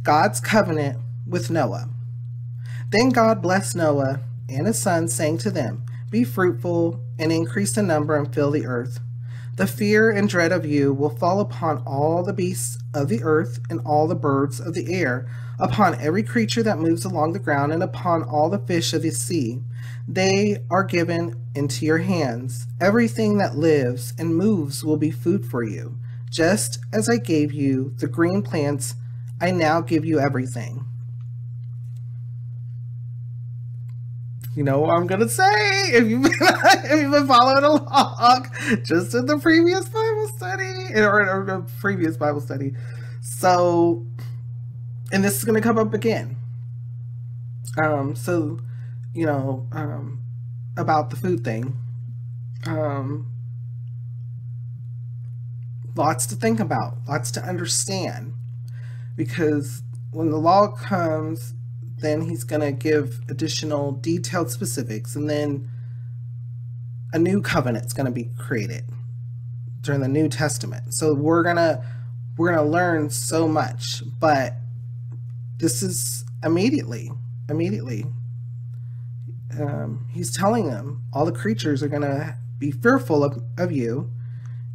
God's covenant with Noah. Then God blessed Noah and his sons, saying to them, "Be fruitful and increase in number and fill the earth. The fear and dread of you will fall upon all the beasts of the earth and all the birds of the air, upon every creature that moves along the ground, and upon all the fish of the sea. They are given into your hands. Everything that lives and moves will be food for you. Just as I gave you the green plants, I now give you everything." You know what I'm gonna say if you've been following along, just in the previous Bible study or the previous Bible study. So, and this is gonna come up again. So, you know, about the food thing. Lots to think about, lots to understand, because when the law comes, then he's going to give additional detailed specifics, and then a new covenant is going to be created during the New Testament. So we're gonna learn so much, but this is immediately. He's telling them all the creatures are going to be fearful of you,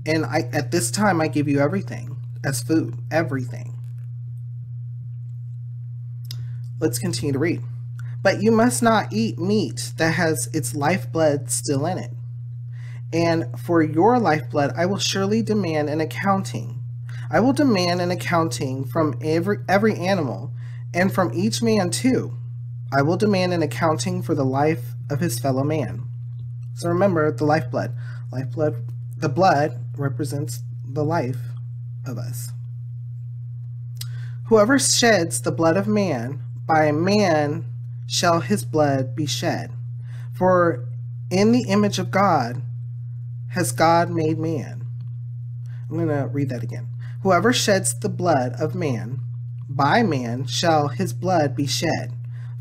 and at this time I give you everything as food, everything. Let's continue to read. "But you must not eat meat that has its lifeblood still in it. And for your lifeblood I will surely demand an accounting. I will demand an accounting from every animal, and from each man too. I will demand an accounting for the life of his fellow man." So remember, the lifeblood. The blood represents the life of us. "Whoever sheds the blood of man, by man shall his blood be shed. For in the image of God has God made man." I'm going to read that again. "Whoever sheds the blood of man, by man shall his blood be shed.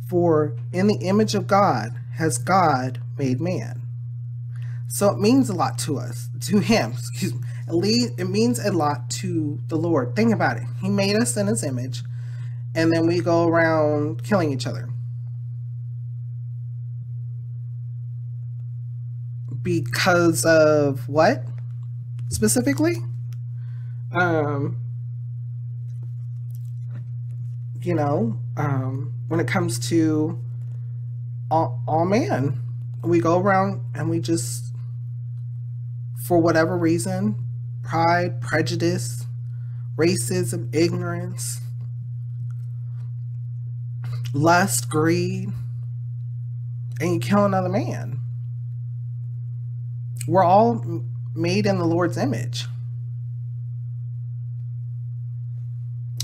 For in the image of God has God made man." So it means a lot to us, to him, excuse me. It means a lot to the Lord. Think about it. He made us in his image, and then we go around killing each other. Because of what, specifically? When it comes to all man, we go around and we just, for whatever reason, pride, prejudice, racism, ignorance, lust, greed, and you kill another man. We're all made in the Lord's image.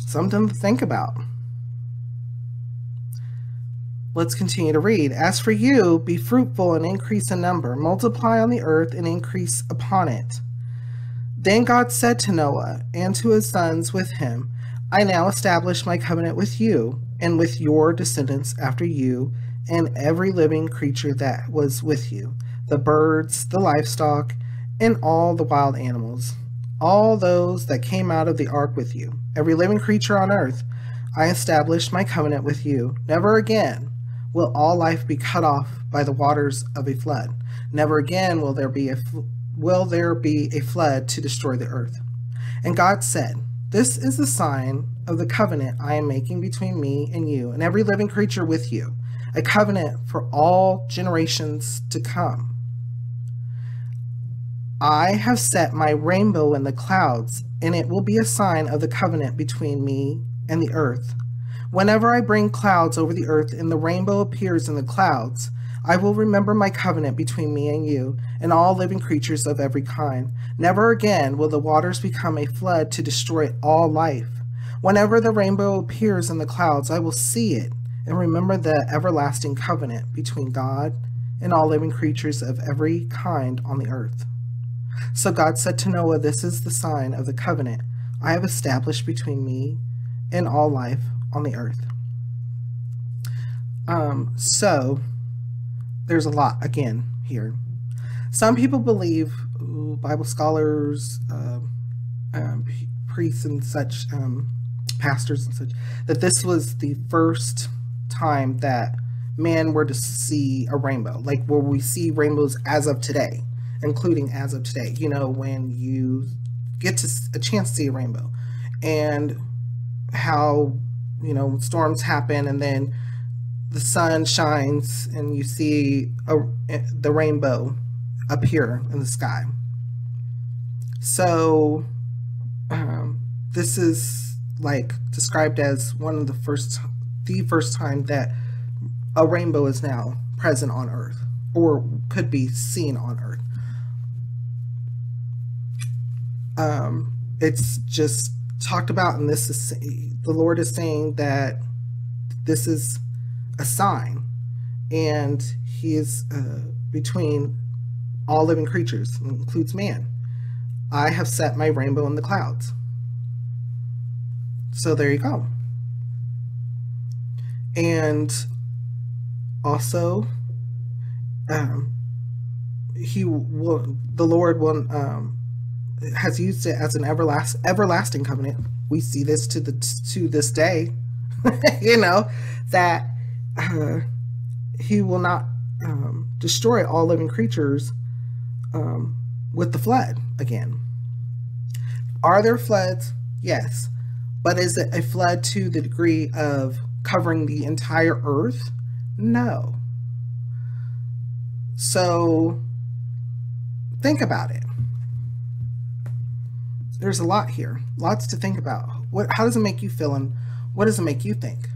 Something to think about. Let's continue to read. "As for you, be fruitful and increase in number. Multiply on the earth and increase upon it." Then God said to Noah and to his sons with him, "I now establish my covenant with you and with your descendants after you and every living creature that was with you, the birds, the livestock, and all the wild animals, all those that came out of the ark with you, every living creature on earth. I establish my covenant with you. Never again will all life be cut off by the waters of a flood. Never again will there be a flood to destroy the earth." And God said, "This is the sign of the covenant I am making between me and you and every living creature with you, a covenant for all generations to come. I have set my rainbow in the clouds, and it will be a sign of the covenant between me and the earth. Whenever I bring clouds over the earth and the rainbow appears in the clouds, I will remember my covenant between me and you and all living creatures of every kind. Never again will the waters become a flood to destroy all life. Whenever the rainbow appears in the clouds, I will see it and remember the everlasting covenant between God and all living creatures of every kind on the earth." So God said to Noah, "This is the sign of the covenant I have established between me and all life on the earth." So there's a lot again here. Some people believe, Bible scholars, priests and such, pastors and such, that this was the first time that man were to see a rainbow, like where we see rainbows as of today, including as of today, when you get to a chance to see a rainbow, and how, storms happen and then the sun shines and you see the rainbow appear in the sky. So this is like described as the first time that a rainbow is now present on Earth, or could be seen on Earth. It's just talked about, and this is, the Lord is saying that this is a sign, and He is between all living creatures, includes man. I have set my rainbow in the clouds. So there you go. And also, the Lord will has used it as an everlasting covenant. We see this to this day, that He will not destroy all living creatures with the flood again. Are there floods? Yes. But is it a flood to the degree of covering the entire earth? No. So think about it. There's a lot here, lots to think about. How does it make you feel, and what does it make you think?